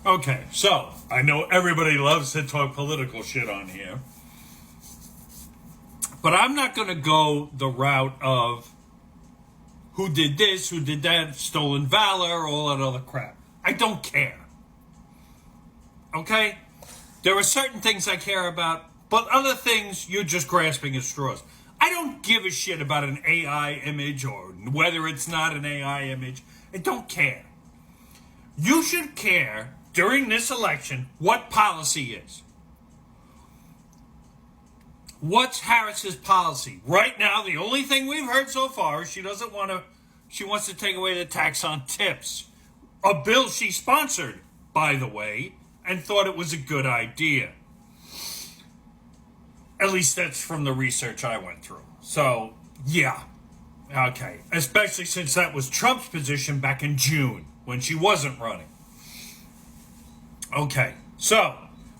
Okay, so I know everybody loves to talk political shit on here, but I'm not going to go the route of who did this, who did that, stolen valor, all that other crap. I don't care. Okay? There are certain things I care about, but other things you're just grasping at straws. I don't give a shit about an AI image or whether it's not an AI image. I don't care. You should care during this election what policy is. What's Harris's policy? Right now, the only thing we've heard so far is she wants to take away the tax on tips. A bill she sponsored, by the way, and thought it was a good idea. At least that's from the research I went through. So, yeah. Okay. Especially since that was Trump's position back in June when she wasn't running. Okay. So,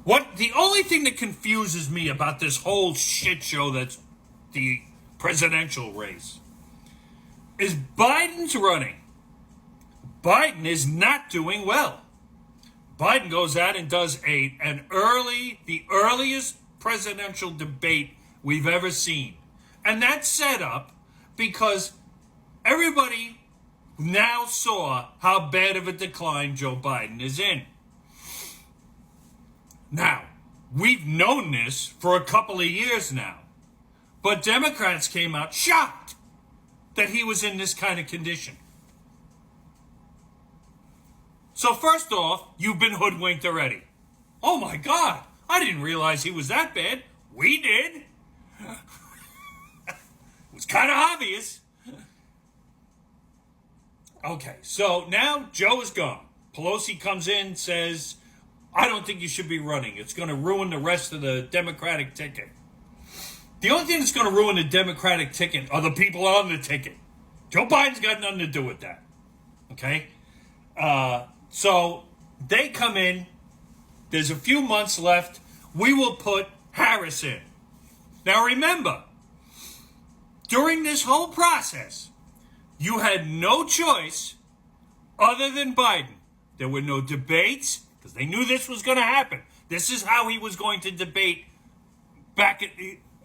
the only thing that confuses me about this whole shit show that's the presidential race is Biden's running. Biden is not doing well. Biden goes out and does the earliest presidential debate we've ever seen. And that's set up because everybody now saw how bad of a decline Joe Biden is in. Now, we've known this for a couple of years now, but Democrats came out shocked that he was in this kind of condition. So first off, you've been hoodwinked already. Oh my God, I didn't realize he was that bad. We did. It was kind of obvious. Okay, so now Joe is gone. Pelosi comes in, says, I don't think you should be running. It's going to ruin the rest of the Democratic ticket. The only thing that's going to ruin the Democratic ticket are the people on the ticket. Joe Biden's got nothing to do with that. Okay? So they come in. There's a few months left. We will put Harris in. Now remember, during this whole process, you had no choice other than Biden. There were no debates because they knew this was going to happen. This is how he was going to debate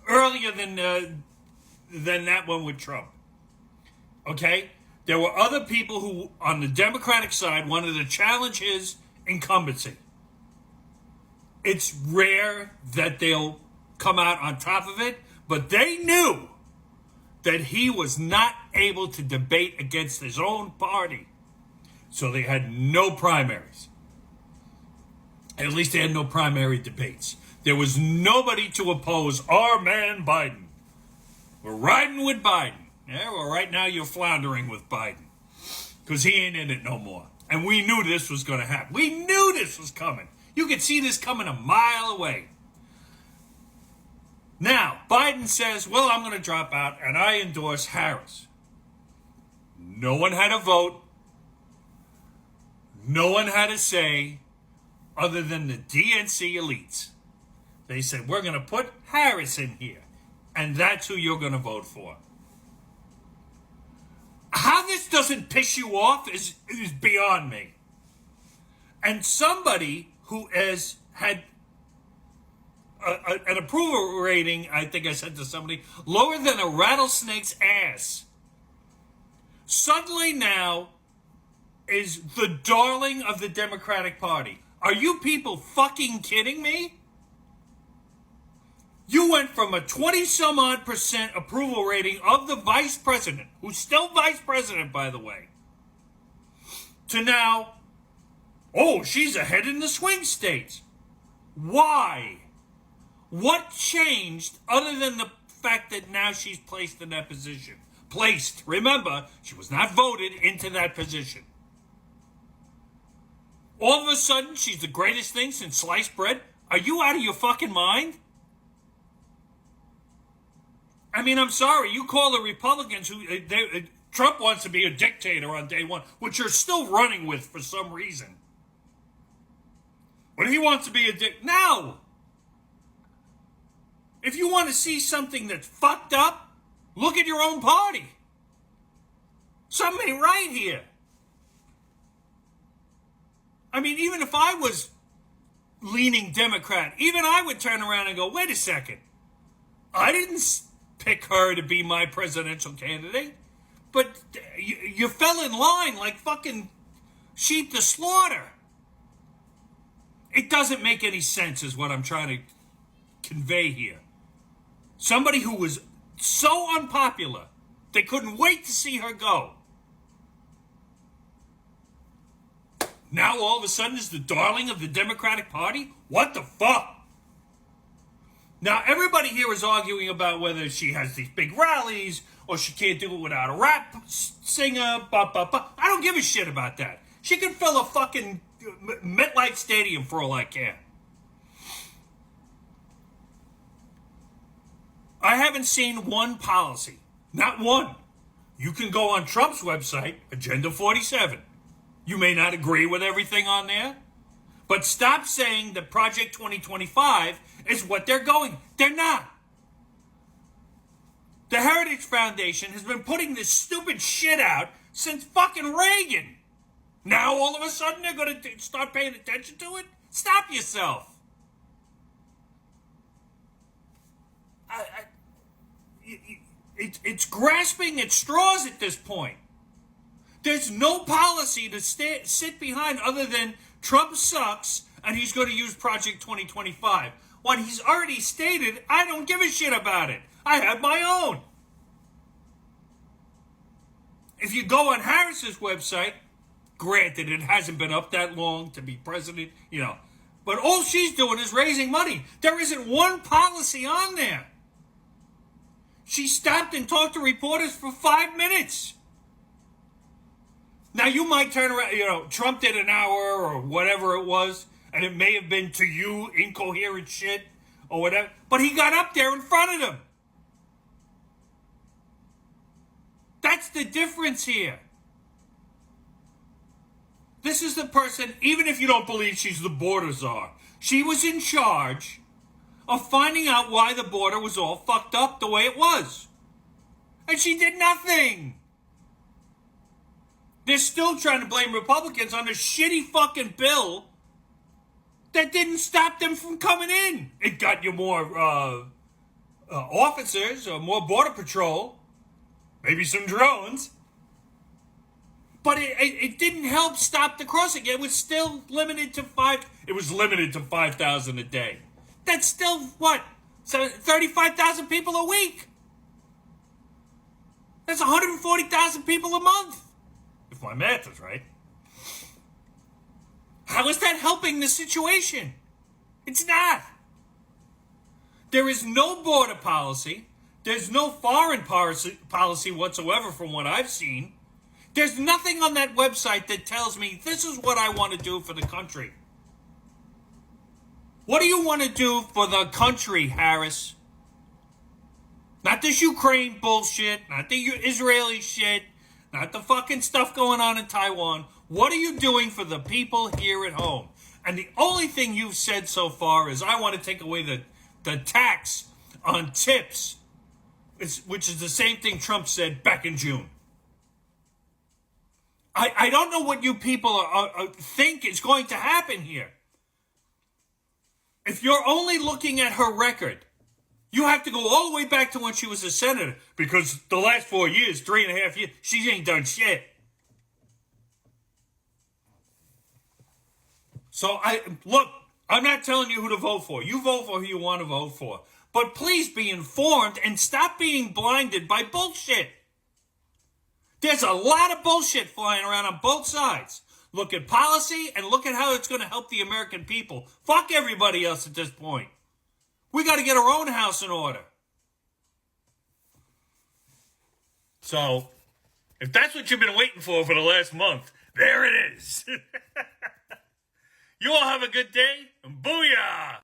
earlier than that one with Trump. Okay? There were other people who, on the Democratic side, wanted to challenge his incumbency. It's rare that they'll come out on top of it, but they knew that he was not able to debate against his own party. So they had no primaries. At least they had no primary debates. There was nobody to oppose our man Biden. We're riding with Biden. Yeah, well, right now you're floundering with Biden because he ain't in it no more. And we knew this was going to happen. We knew this was coming. You could see this coming a mile away. Now, Biden says, well, I'm going to drop out and I endorse Harris. No one had a vote. No one had a say other than the DNC elites. They said, we're going to put Harris in here. And that's who you're going to vote for. How this doesn't piss you off is beyond me. And somebody who has had an approval rating, I think I said to somebody, lower than a rattlesnake's ass, suddenly now is the darling of the Democratic Party. Are you people fucking kidding me? You went from a 20-some-odd% approval rating of the vice president, who's still vice president, by the way, to now, oh, she's ahead in the swing states. Why? What changed other than the fact that now she's placed in that position? Placed. Remember, she was not voted into that position. All of a sudden, she's the greatest thing since sliced bread? Are you out of your fucking mind? I mean, I'm sorry. You call the Republicans Trump wants to be a dictator on day one, which you're still running with for some reason. But he wants to be a No! If you want to see something that's fucked up, look at your own party. Something ain't right here. I mean, even if I was leaning Democrat, even I would turn around and go, wait a second. I didn't pick her to be my presidential candidate, but you fell in line like fucking sheep to slaughter. It doesn't make any sense is what I'm trying to convey here. Somebody who was so unpopular, they couldn't wait to see her go. Now all of a sudden is the darling of the Democratic Party? What the fuck? Now everybody here is arguing about whether she has these big rallies or she can't do it without a rap singer, I don't give a shit about that. She can fill a fucking MetLife Stadium for all I care. I haven't seen one policy. Not one. You can go on Trump's website, Agenda 47. You may not agree with everything on there, but stop saying that Project 2025 is what they're going. They're not. The Heritage Foundation has been putting this stupid shit out since fucking Reagan. Now all of a sudden they're going to start paying attention to it? Stop yourself. It's grasping at straws at this point. There's no policy to sit behind other than Trump sucks and he's going to use Project 2025. When he's already stated, I don't give a shit about it. I have my own. If you go on Harris's website, granted it hasn't been up that long to be president, but all she's doing is raising money. There isn't one policy on there. She stopped and talked to reporters for 5 minutes. Now, you might turn around, Trump did an hour or whatever it was, and it may have been to you incoherent shit or whatever, but he got up there in front of them. That's the difference here. This is the person, even if you don't believe she's the border czar, she was in charge of finding out why the border was all fucked up the way it was. And she did nothing. They're still trying to blame Republicans on a shitty fucking bill that didn't stop them from coming in. It got you more officers, or more border patrol, maybe some drones. But it didn't help stop the crossing. It was still limited to 5,000 a day. That's still, what, 35,000 people a week? That's 140,000 people a month, if my math is right. How is that helping the situation? It's not. There is no border policy. There's no foreign policy whatsoever from what I've seen. There's nothing on that website that tells me this is what I want to do for the country. What do you want to do for the country, Harris? Not this Ukraine bullshit, not the Israeli shit, not the fucking stuff going on in Taiwan. What are you doing for the people here at home? And the only thing you've said so far is I want to take away the tax on tips, which is the same thing Trump said back in June. I don't know what you people think is going to happen here. If you're only looking at her record, you have to go all the way back to when she was a senator, because the last 4 years, 3.5 years, she ain't done shit. So I'm not telling you who to vote for. You vote for who you want to vote for. But please be informed and stop being blinded by bullshit. There's a lot of bullshit flying around on both sides. Look at policy and look at how it's going to help the American people. Fuck everybody else at this point. We got to get our own house in order. So, if that's what you've been waiting for the last month, there it is. You all have a good day, and booyah!